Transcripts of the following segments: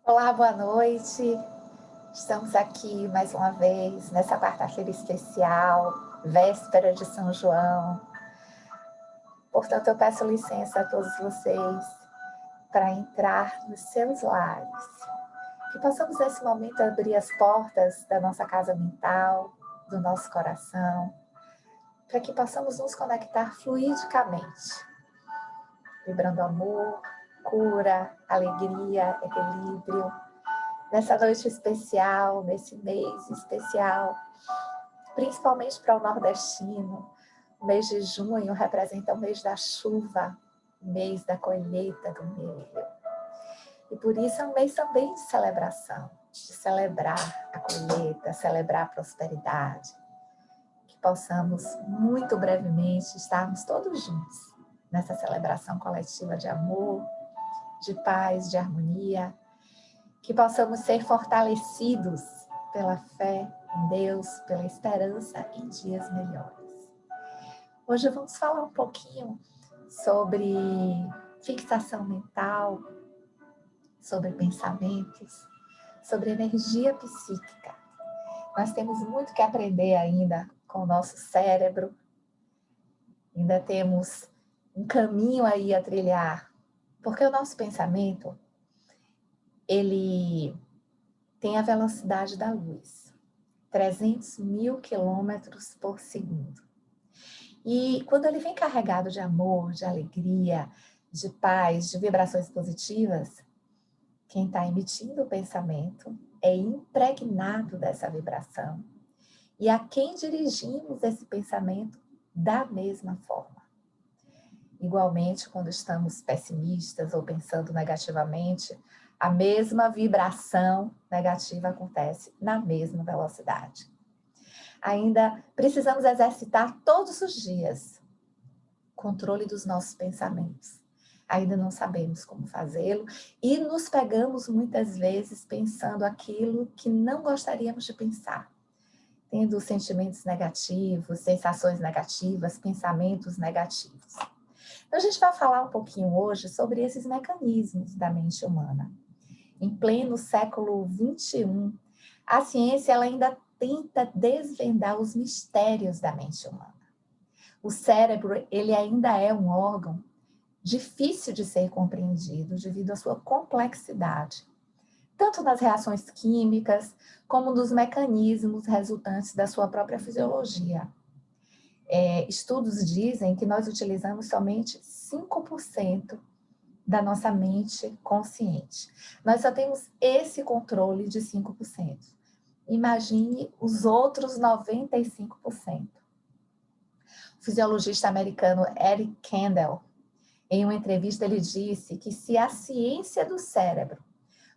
Olá, boa noite. Estamos aqui mais uma vez nessa quarta-feira especial, véspera de São João. Portanto, eu peço licença a todos vocês para entrar nos seus lares. Que possamos nesse momento abrir as portas da nossa casa mental, do nosso coração, para que possamos nos conectar fluidicamente, vibrando amor, cura, alegria, equilíbrio. Nessa noite especial, nesse mês especial, principalmente para o nordestino, o mês de junho representa o mês da chuva, o mês da colheita do milho. E por isso é um mês também de celebração, de celebrar a colheita, celebrar a prosperidade. Que possamos, muito brevemente, estarmos todos juntos nessa celebração coletiva de amor, de paz, de harmonia. Que possamos ser fortalecidos pela fé em Deus, pela esperança em dias melhores. Hoje vamos falar um pouquinho sobre fixação mental, sobre pensamentos, sobre energia psíquica. Nós temos muito que aprender ainda com o nosso cérebro, ainda temos um caminho aí a trilhar, porque o nosso pensamento, ele tem a velocidade da luz, 300 mil quilômetros por segundo. E quando ele vem carregado de amor, de alegria, de paz, de vibrações positivas, quem está emitindo o pensamento é impregnado dessa vibração. E a quem dirigimos esse pensamento da mesma forma. Igualmente, quando estamos pessimistas ou pensando negativamente, a mesma vibração negativa acontece na mesma velocidade. Ainda precisamos exercitar todos os dias o controle dos nossos pensamentos. Ainda não sabemos como fazê-lo e nos pegamos muitas vezes pensando aquilo que não gostaríamos de pensar, tendo sentimentos negativos, sensações negativas, pensamentos negativos. Então, a gente vai falar um pouquinho hoje sobre esses mecanismos da mente humana. Em pleno século XXI, a ciência ela ainda tenta desvendar os mistérios da mente humana. O cérebro ele ainda é um órgão difícil de ser compreendido devido à sua complexidade, tanto nas reações químicas, como nos mecanismos resultantes da sua própria fisiologia. Estudos dizem que nós utilizamos somente 5% da nossa mente consciente. Nós só temos esse controle de 5%. Imagine os outros 95%. O fisiologista americano Eric Kandel, em uma entrevista, ele disse que se a ciência do cérebro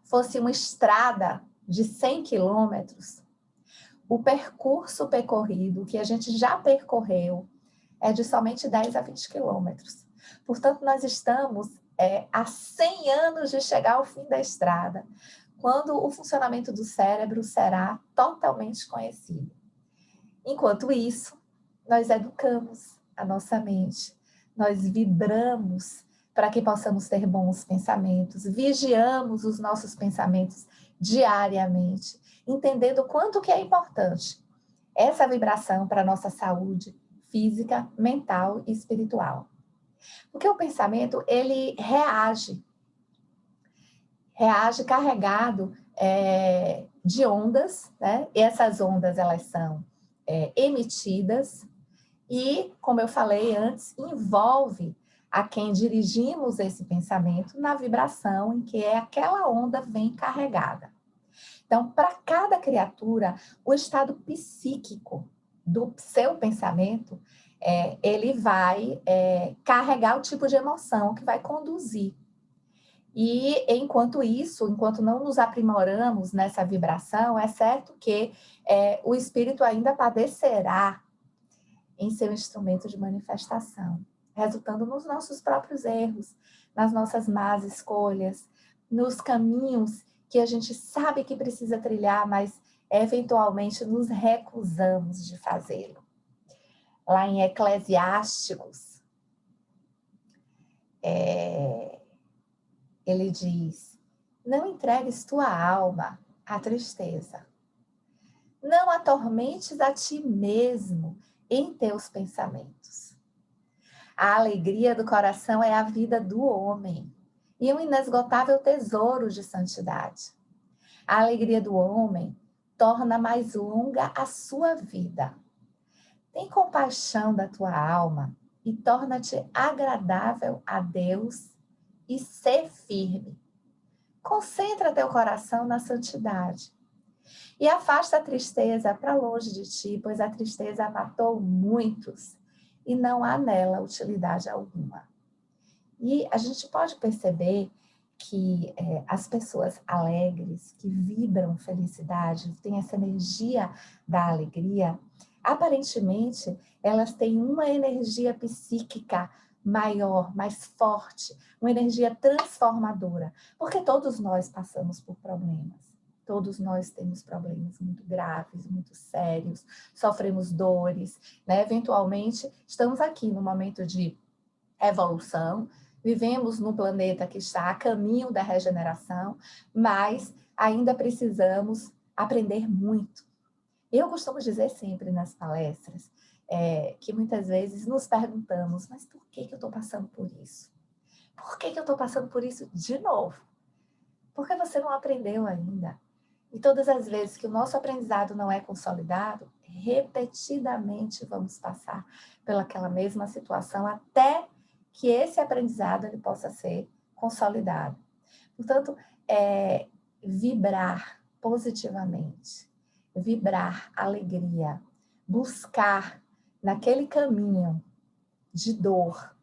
fosse uma estrada de 100 quilômetros, o percurso percorrido que a gente já percorreu é de somente 10 a 20 quilômetros. Portanto, nós estamos há 100 anos de chegar ao fim da estrada, quando o funcionamento do cérebro será totalmente conhecido. Enquanto isso, nós educamos a nossa mente, nós vibramos para que possamos ter bons pensamentos, vigiamos os nossos pensamentos diariamente, entendendo o quanto que é importante essa vibração para a nossa saúde física, mental e espiritual. Porque o pensamento, ele reage carregado de ondas, né? E essas ondas, elas são emitidas e, como eu falei antes, envolve a quem dirigimos esse pensamento na vibração em que aquela onda vem carregada. Então, para cada criatura, o estado psíquico do seu pensamento, ele vai carregar o tipo de emoção que vai conduzir. E, enquanto isso, enquanto não nos aprimoramos nessa vibração, é certo que o espírito ainda padecerá em seu instrumento de manifestação, resultando nos nossos próprios erros, nas nossas más escolhas, nos caminhos que a gente sabe que precisa trilhar, mas eventualmente nos recusamos de fazê-lo. Lá em Eclesiásticos, ele diz: Não entregues tua alma à tristeza. Não atormentes a ti mesmo em teus pensamentos. A alegria do coração é a vida do homem e um inesgotável tesouro de santidade. A alegria do homem torna mais longa a sua vida. Tem compaixão da tua alma e torna-te agradável a Deus e ser firme. Concentra teu coração na santidade. E afasta a tristeza para longe de ti, pois a tristeza matou muitos e não há nela utilidade alguma. E a gente pode perceber que as pessoas alegres, que vibram felicidade, têm essa energia da alegria, aparentemente elas têm uma energia psíquica maior, mais forte, uma energia transformadora, porque todos nós passamos por problemas. Todos nós temos problemas muito graves, muito sérios, sofremos dores, né? Eventualmente, estamos aqui no momento de evolução, vivemos num planeta que está a caminho da regeneração, mas ainda precisamos aprender muito. Eu costumo dizer sempre nas palestras que muitas vezes nos perguntamos, mas por que eu estou passando por isso? Por que eu estou passando por isso de novo? Porque você não aprendeu ainda. E todas as vezes que o nosso aprendizado não é consolidado, repetidamente vamos passar pelaquela mesma situação até que esse aprendizado ele possa ser consolidado. Portanto, vibrar positivamente, vibrar alegria, buscar naquele caminho de dor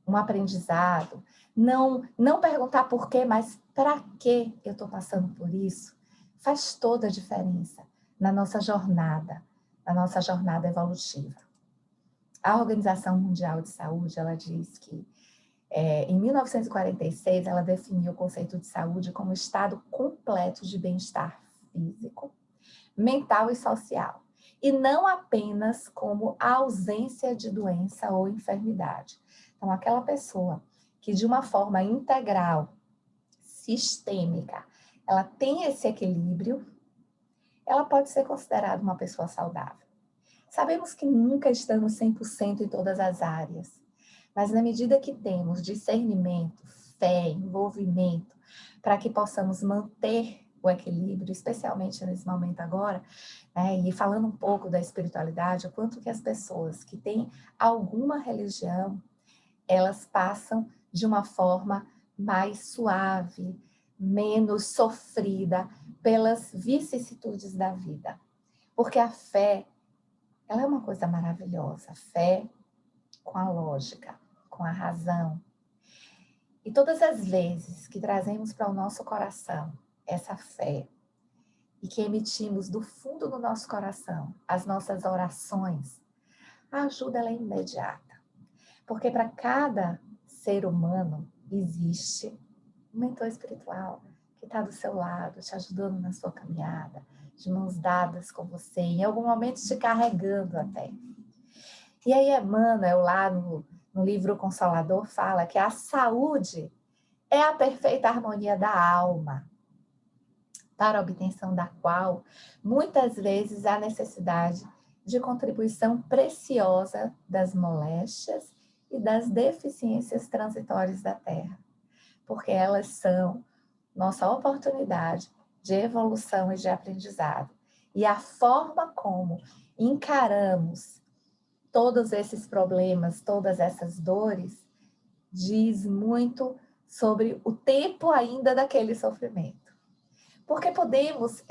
um aprendizado, não perguntar por quê, mas para que eu estou passando por isso, faz toda a diferença na nossa jornada evolutiva. A Organização Mundial de Saúde, ela diz que em 1946, ela definiu o conceito de saúde como estado completo de bem-estar físico, mental e social, e não apenas como a ausência de doença ou enfermidade. Então, aquela pessoa que de uma forma integral, sistêmica, ela tem esse equilíbrio, ela pode ser considerada uma pessoa saudável. Sabemos que nunca estamos 100% em todas as áreas, mas na medida que temos discernimento, fé, envolvimento, para que possamos manter o equilíbrio, especialmente nesse momento agora, né, e falando um pouco da espiritualidade, o quanto que as pessoas que têm alguma religião, elas passam de uma forma mais suave, menos sofrida pelas vicissitudes da vida. Porque a fé, ela é uma coisa maravilhosa, a fé com a lógica, com a razão. E todas as vezes que trazemos para o nosso coração essa fé e que emitimos do fundo do nosso coração as nossas orações, a ajuda ela é imediata. Porque para cada ser humano existe um mentor espiritual que está do seu lado, te ajudando na sua caminhada, de mãos dadas com você, em algum momento te carregando até. E aí Emmanuel, lá no livro Consolador, fala que a saúde é a perfeita harmonia da alma, para a obtenção da qual, muitas vezes, há necessidade de contribuição preciosa das moléstias e das deficiências transitórias da Terra, porque elas são nossa oportunidade de evolução e de aprendizado. E a forma como encaramos todos esses problemas, todas essas dores, diz muito sobre o tempo ainda daquele sofrimento. Porque podemos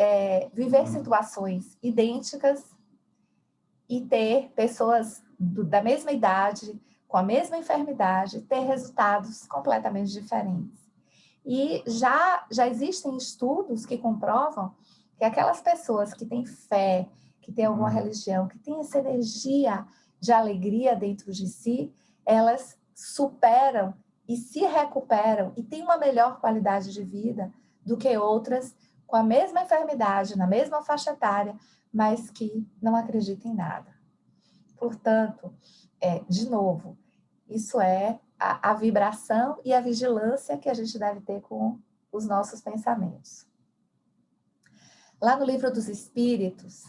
viver situações idênticas e ter pessoas da mesma idade, com a mesma enfermidade, ter resultados completamente diferentes. E já existem estudos que comprovam que aquelas pessoas que têm fé, que têm alguma religião, que têm essa energia de alegria dentro de si, elas superam e se recuperam e têm uma melhor qualidade de vida do que outras com a mesma enfermidade, na mesma faixa etária, mas que não acreditam em nada. Portanto, de novo, isso é a vibração e a vigilância que a gente deve ter com os nossos pensamentos. Lá no Livro dos Espíritos,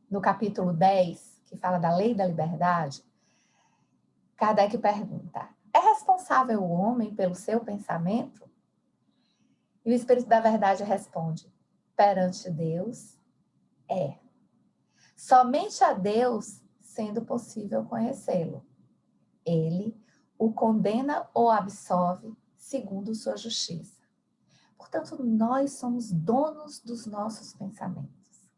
no capítulo 10, que fala da lei da liberdade, Kardec pergunta: é responsável o homem pelo seu pensamento? E o Espírito da Verdade responde: perante Deus, é. Somente a Deus sendo possível conhecê-lo. Ele o condena ou absolve segundo sua justiça. Portanto, nós somos donos dos nossos pensamentos,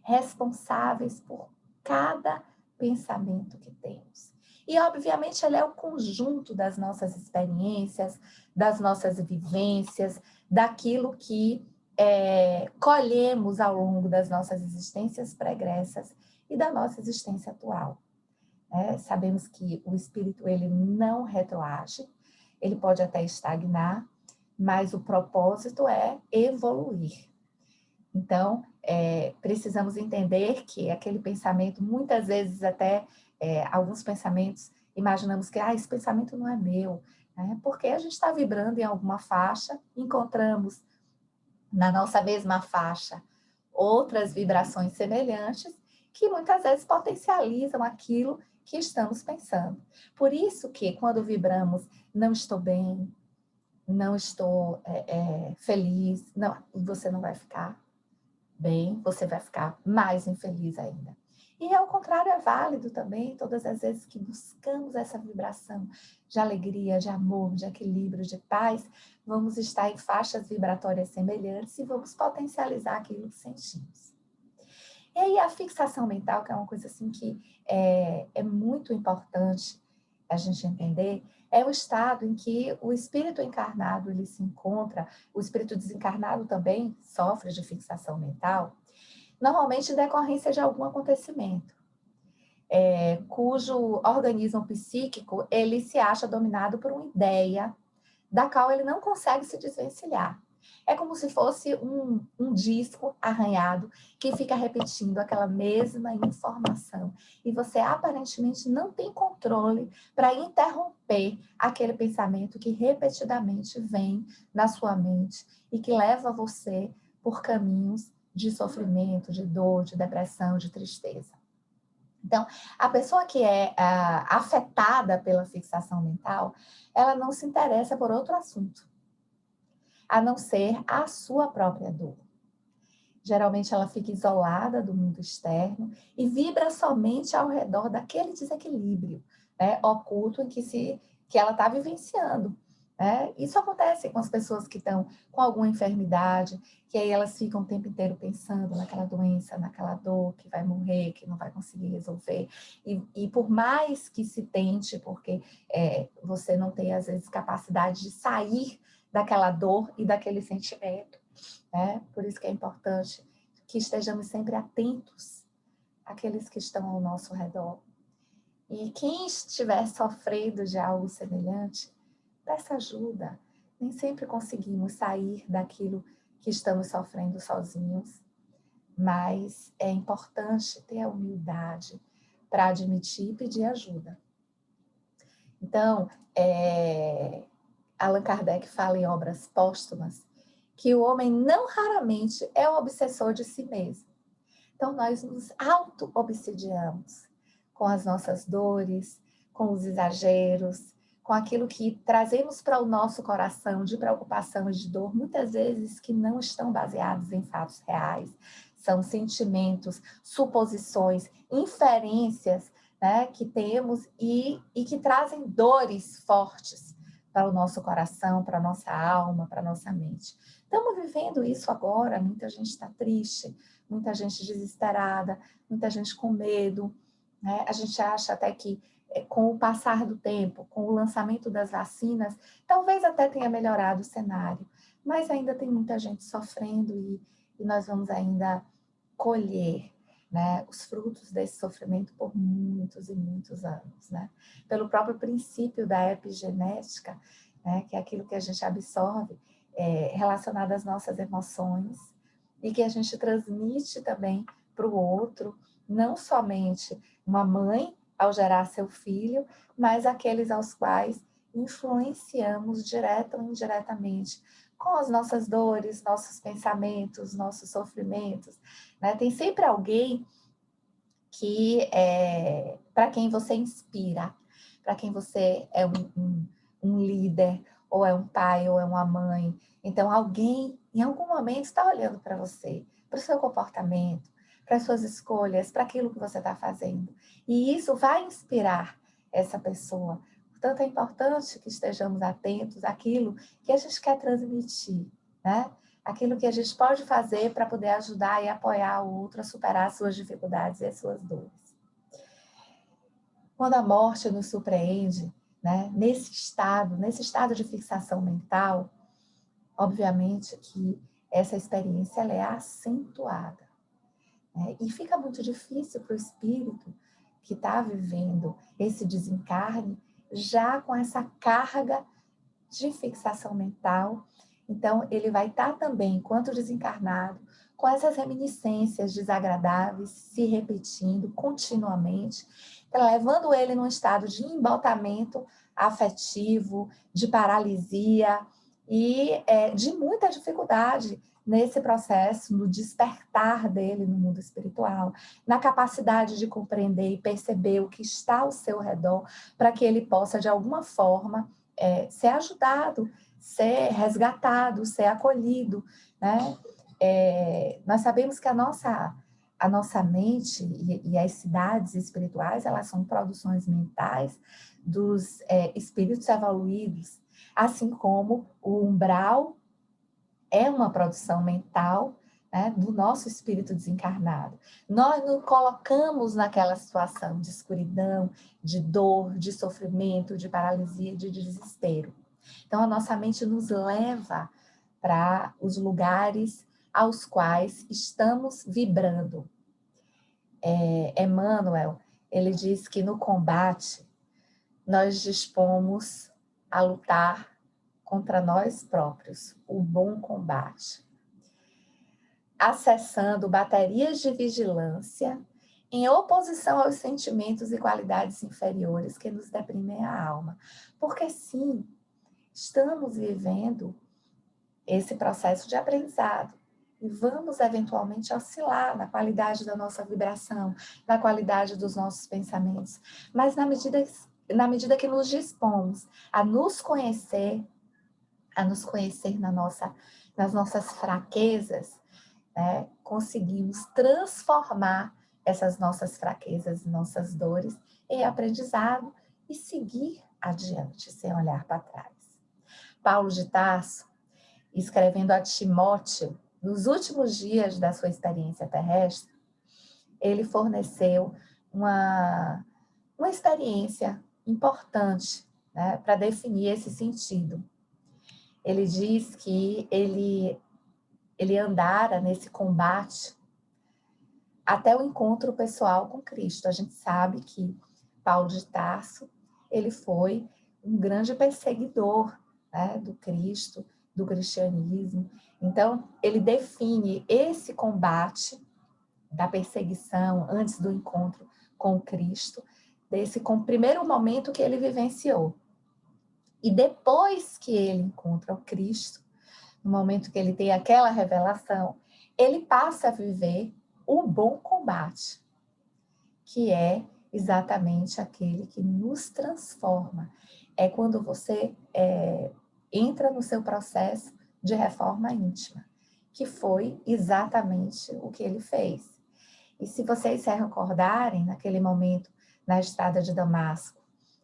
responsáveis por cada pensamento que temos. E, obviamente, ele é o conjunto das nossas experiências, das nossas vivências, daquilo que colhemos ao longo das nossas existências pregressas e da nossa existência atual. Sabemos que o espírito ele não retroage, ele pode até estagnar, mas o propósito é evoluir. Então, precisamos entender que aquele pensamento, muitas vezes até alguns pensamentos, imaginamos que esse pensamento não é meu, né? Porque a gente está vibrando em alguma faixa, encontramos na nossa mesma faixa outras vibrações semelhantes que muitas vezes potencializam aquilo que estamos pensando. Por isso que quando vibramos, não estou bem, não estou feliz, não, você não vai ficar bem, você vai ficar mais infeliz ainda. E ao contrário é válido também, todas as vezes que buscamos essa vibração de alegria, de amor, de equilíbrio, de paz, vamos estar em faixas vibratórias semelhantes e vamos potencializar aquilo que sentimos. E aí a fixação mental, que é uma coisa assim que é muito importante a gente entender, é o estado em que o espírito encarnado ele se encontra, o espírito desencarnado também sofre de fixação mental, normalmente em decorrência de algum acontecimento, cujo organismo psíquico ele se acha dominado por uma ideia da qual ele não consegue se desvencilhar. É como se fosse um disco arranhado que fica repetindo aquela mesma informação. E você aparentemente não tem controle para interromper aquele pensamento que repetidamente vem na sua mente e que leva você por caminhos de sofrimento, de dor, de depressão, de tristeza. Então, a pessoa que é afetada pela fixação mental, ela não se interessa por outro assunto, a não ser a sua própria dor. Geralmente ela fica isolada do mundo externo e vibra somente ao redor daquele desequilíbrio, oculto em que ela está vivenciando. Isso acontece com as pessoas que estão com alguma enfermidade, que aí elas ficam o tempo inteiro pensando naquela doença, naquela dor, que vai morrer, que não vai conseguir resolver. E por mais que se tente, porque você não tem, às vezes, capacidade de sair daquela dor e daquele sentimento, por isso que é importante que estejamos sempre atentos àqueles que estão ao nosso redor. E quem estiver sofrendo de algo semelhante, peça ajuda. Nem sempre conseguimos sair daquilo que estamos sofrendo sozinhos, mas é importante ter a humildade para admitir e pedir ajuda. Então, Allan Kardec fala em obras póstumas que o homem não raramente é o obsessor de si mesmo. Então, nós nos auto-obsidiamos com as nossas dores, com os exageros, com aquilo que trazemos para o nosso coração de preocupação e de dor, muitas vezes que não estão baseados em fatos reais, são sentimentos, suposições, inferências, que temos e que trazem dores fortes para o nosso coração, para a nossa alma, para a nossa mente. Estamos vivendo isso agora, muita gente está triste, muita gente desesperada, muita gente com medo, A gente acha até que com o passar do tempo, com o lançamento das vacinas, talvez até tenha melhorado o cenário, mas ainda tem muita gente sofrendo e nós vamos ainda colher os frutos desse sofrimento por muitos e muitos anos, Pelo próprio princípio da epigenética, que é aquilo que a gente absorve relacionado às nossas emoções e que a gente transmite também para o outro, não somente uma mãe ao gerar seu filho, mas aqueles aos quais influenciamos direta ou indiretamente com as nossas dores, nossos pensamentos, nossos sofrimentos, né? Tem sempre alguém que para quem você inspira, para quem você é um líder, ou é um pai, ou é uma mãe. Então, alguém, em algum momento, está olhando para você, para o seu comportamento, para as suas escolhas, para aquilo que você está fazendo. E isso vai inspirar essa pessoa. Portanto, é importante que estejamos atentos àquilo que a gente quer transmitir, né? Aquilo que a gente pode fazer para poder ajudar e apoiar o outro a superar as suas dificuldades e as suas dores. Quando a morte nos surpreende, né, nesse estado de fixação mental, obviamente que essa experiência ela é acentuada, né? E fica muito difícil para o espírito que está vivendo esse desencarne já com essa carga de fixação mental. Então, ele vai estar também, enquanto desencarnado, com essas reminiscências desagradáveis se repetindo continuamente, levando ele num estado de embaltamento afetivo, de paralisia e de muita dificuldade nesse processo, no despertar dele no mundo espiritual, na capacidade de compreender e perceber o que está ao seu redor, para que ele possa, de alguma forma, ser ajudado, ser resgatado, ser acolhido, né? Nós sabemos que a nossa mente e as cidades espirituais, elas são produções mentais dos espíritos evoluídos, assim como o umbral é uma produção mental, né, do nosso espírito desencarnado. Nós nos colocamos naquela situação de escuridão, de dor, de sofrimento, de paralisia, de desespero. Então, a nossa mente nos leva para os lugares aos quais estamos vibrando. Emmanuel, ele diz que no combate nós dispomos a lutar contra nós próprios, o bom combate, acessando baterias de vigilância em oposição aos sentimentos e qualidades inferiores que nos deprimem a alma. Porque sim, estamos vivendo esse processo de aprendizado e vamos eventualmente oscilar na qualidade da nossa vibração, na qualidade dos nossos pensamentos, mas na medida que nos dispomos a nos conhecer nas nossas fraquezas, né, conseguimos transformar essas nossas fraquezas, nossas dores em aprendizado e seguir adiante, sem olhar para trás. Paulo de Tarso, escrevendo a Timóteo, nos últimos dias da sua experiência terrestre, ele forneceu uma experiência importante, né, para definir esse sentido. Ele diz que ele andara nesse combate até o encontro pessoal com Cristo. A gente sabe que Paulo de Tarso, ele foi um grande perseguidor, né, do Cristo, do cristianismo. Então, ele define esse combate da perseguição antes do encontro com Cristo, com o primeiro momento que ele vivenciou. E depois que ele encontra o Cristo, no momento que ele tem aquela revelação, ele passa a viver o bom combate, que é exatamente aquele que nos transforma. É quando você entra no seu processo de reforma íntima, que foi exatamente o que ele fez. E se vocês se recordarem, naquele momento, na estrada de Damasco,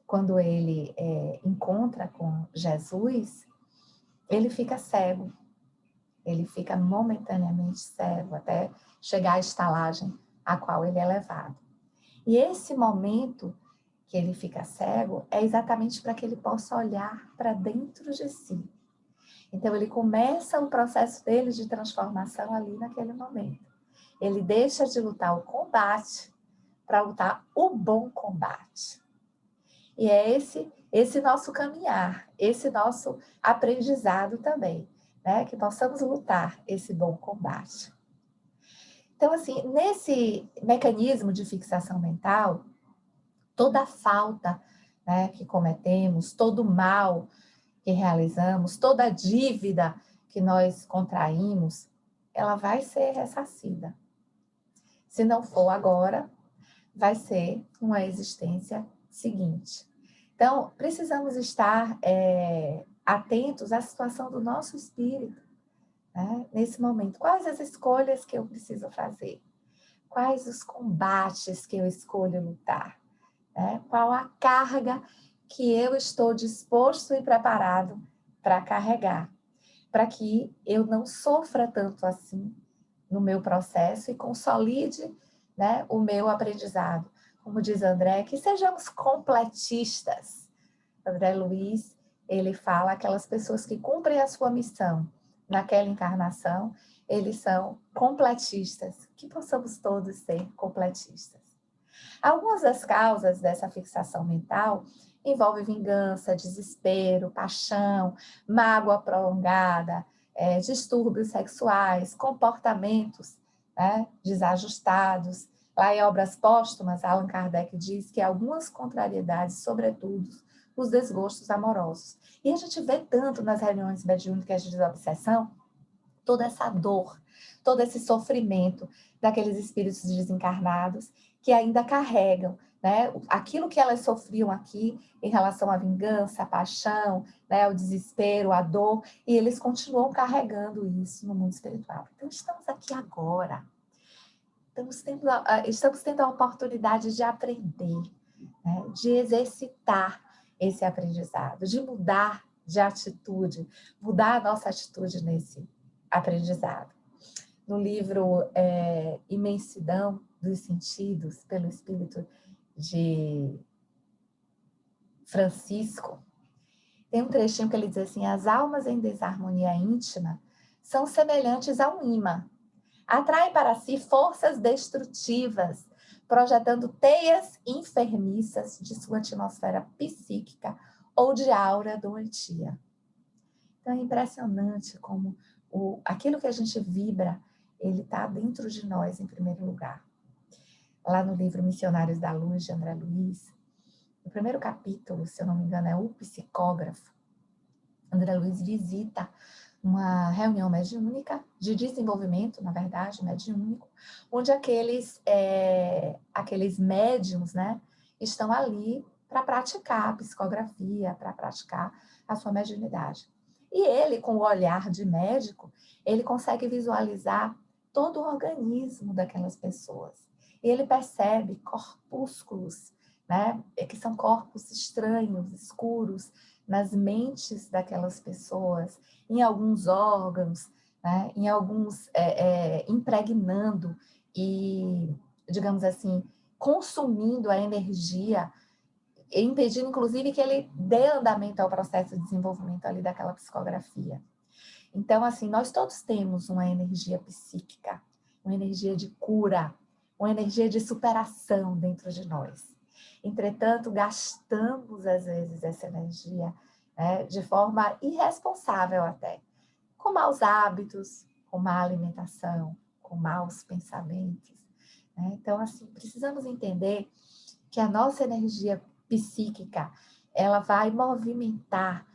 quando ele encontra com Jesus, ele fica cego. Ele fica momentaneamente cego, até chegar à estalagem a qual ele é levado. E esse momento que ele fica cego é exatamente para que ele possa olhar para dentro de si. Então, ele começa o processo dele de transformação ali naquele momento. Ele deixa de lutar o combate para lutar o bom combate. E é esse nosso caminhar, esse nosso aprendizado também, né? Que possamos lutar esse bom combate. Então, assim, nesse mecanismo de fixação mental, toda a falta, né, que cometemos, todo o mal que realizamos, toda a dívida que nós contraímos, ela vai ser ressarcida. Se não for agora, vai ser uma existência seguinte. Então, precisamos estar atentos à situação do nosso espírito, né? Nesse momento. Quais as escolhas que eu preciso fazer? Quais os combates que eu escolho lutar? Né? Qual a carga que eu estou disposto e preparado para carregar? Para que eu não sofra tanto assim no meu processo e consolide, né, o meu aprendizado. Como diz André, que sejamos completistas. André Luiz, ele fala aquelas pessoas que cumprem a sua missão naquela encarnação, eles são completistas, que possamos todos ser completistas. Algumas das causas dessa fixação mental envolvem vingança, desespero, paixão, mágoa prolongada, distúrbios sexuais, comportamentos, né, desajustados. Lá em Obras Póstumas, Allan Kardec diz que algumas contrariedades, sobretudo os desgostos amorosos. E a gente vê tanto nas reuniões mediúnicas de desobsessão, toda essa dor, todo esse sofrimento daqueles espíritos desencarnados que ainda carregam, né, aquilo que elas sofriam aqui em relação à vingança, à paixão, né, o desespero, a dor, e eles continuam carregando isso no mundo espiritual. Então, estamos aqui agora. Estamos tendo a oportunidade de aprender, né, de exercitar esse aprendizado, de mudar de atitude, mudar a nossa atitude nesse aprendizado. No livro Imensidão dos Sentidos, pelo espírito de Francisco, tem um trechinho que ele diz assim: as almas em desarmonia íntima são semelhantes a um imã. Atraem para si forças destrutivas, projetando teias enfermiças de sua atmosfera psíquica ou de aura doentia. Então é impressionante como aquilo que a gente vibra, ele está dentro de nós em primeiro lugar. Lá no livro Missionários da Luz, de André Luiz, o primeiro capítulo, se eu não me engano, é o psicógrafo. André Luiz visita uma reunião mediúnica, de desenvolvimento, na verdade, mediúnico, onde aqueles médiums, né, estão ali para praticar a psicografia, para praticar a sua mediunidade. E ele, com o olhar de médico, ele consegue visualizar todo o organismo daquelas pessoas. E ele percebe corpúsculos, né, que são corpos estranhos, escuros, nas mentes daquelas pessoas, em alguns órgãos, né, em alguns impregnando e, digamos assim, consumindo a energia, impedindo, inclusive, que ele dê andamento ao processo de desenvolvimento ali daquela psicografia. Então, assim, nós todos temos uma energia psíquica, uma energia de cura, uma energia de superação dentro de nós. Entretanto, gastamos, às vezes, essa energia, né, de forma irresponsável até, com maus hábitos, com má alimentação, com maus pensamentos, né? Então, assim, precisamos entender que a nossa energia psíquica, ela vai movimentar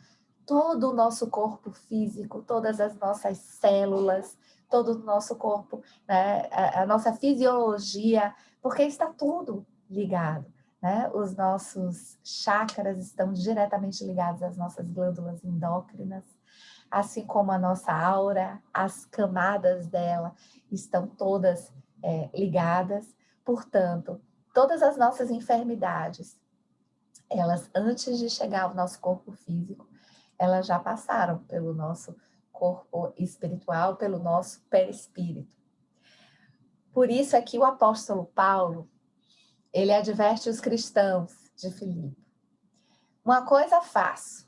todo o nosso corpo físico, todas as nossas células, todo o nosso corpo, né, a nossa fisiologia, porque está tudo ligado, né? Os nossos chakras estão diretamente ligados às nossas glândulas endócrinas, assim como a nossa aura, as camadas dela estão todas ligadas. Portanto, todas as nossas enfermidades, elas, antes de chegar ao nosso corpo físico, elas já passaram pelo nosso corpo espiritual, pelo nosso perispírito. Por isso é que o apóstolo Paulo, ele adverte os cristãos de Filipe. Uma coisa faço,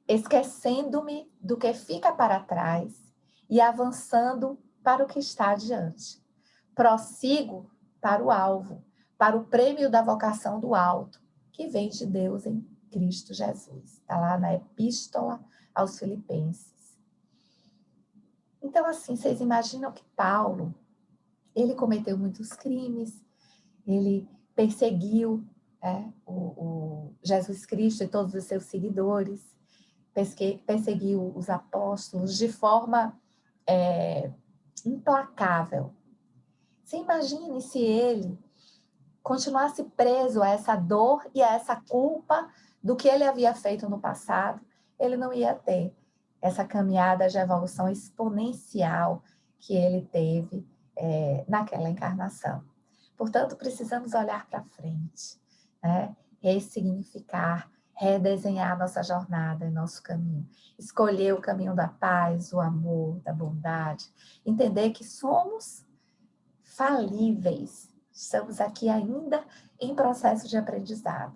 esquecendo-me do que fica para trás e avançando para o que está adiante. Prossigo para o alvo, para o prêmio da vocação do alto, que vem de Deus em Cristo Jesus. Está lá na Epístola aos Filipenses. Então, assim, vocês imaginam que Paulo, ele cometeu muitos crimes, ele perseguiu o Jesus Cristo e todos os seus seguidores, perseguiu os apóstolos de forma implacável. Você imagine se ele continuasse preso a essa dor e a essa culpa do que ele havia feito no passado, ele não ia ter essa caminhada de evolução exponencial que ele teve naquela encarnação. Portanto, precisamos olhar para frente, né? Ressignificar, redesenhar nossa jornada e nosso caminho. Escolher o caminho da paz, o amor, da bondade. Entender que somos falíveis. Estamos aqui ainda em processo de aprendizado.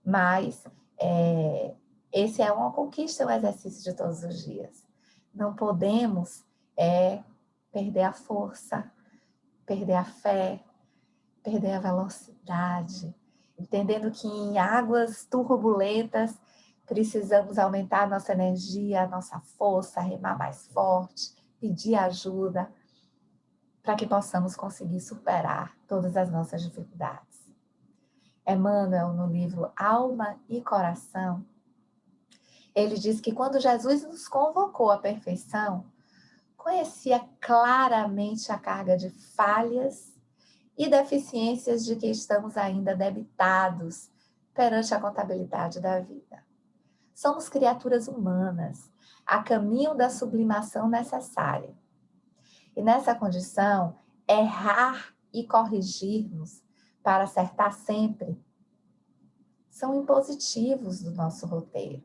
Mas esse é uma conquista, um exercício de todos os dias. Não podemos perder a força, perder a fé, perder a velocidade, entendendo que em águas turbulentas precisamos aumentar a nossa energia, a nossa força, remar mais forte, pedir ajuda, para que possamos conseguir superar todas as nossas dificuldades. Emmanuel, no livro Alma e Coração, ele diz que quando Jesus nos convocou à perfeição, conhecia claramente a carga de falhas e deficiências de que estamos ainda debitados perante a contabilidade da vida. Somos criaturas humanas, a caminho da sublimação necessária. E nessa condição, errar e corrigir-nos para acertar sempre são impositivos do nosso roteiro,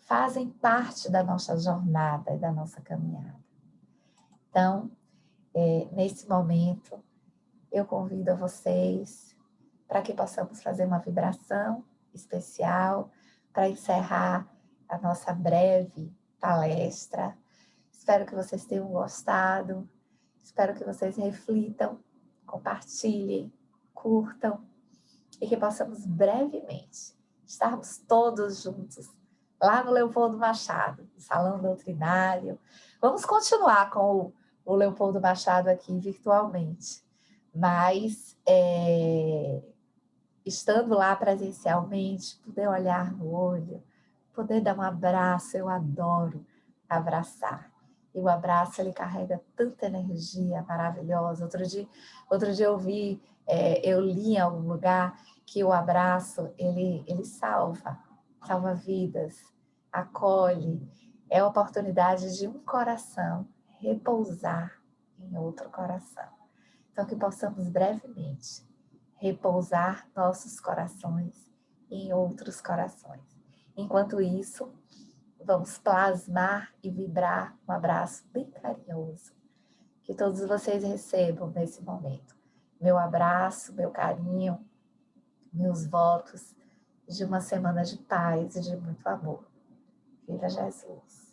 fazem parte da nossa jornada e da nossa caminhada. Então, nesse momento, eu convido a vocês para que possamos fazer uma vibração especial para encerrar a nossa breve palestra. Espero que vocês tenham gostado, espero que vocês reflitam, compartilhem, curtam e que possamos brevemente estarmos todos juntos lá no Leopoldo Machado, no Salão Doutrinário. Vamos continuar com o Leopoldo Machado aqui virtualmente, mas estando lá presencialmente, poder olhar no olho, poder dar um abraço, eu adoro abraçar. E o abraço, ele carrega tanta energia maravilhosa. Outro dia eu li em algum lugar que o abraço, ele salva vidas, acolhe, é a oportunidade de um coração repousar em outro coração. Então, que possamos brevemente repousar nossos corações em outros corações. Enquanto isso, vamos plasmar e vibrar um abraço bem carinhoso que todos vocês recebam nesse momento. Meu abraço, meu carinho, meus votos de uma semana de paz e de muito amor. Viva Jesus!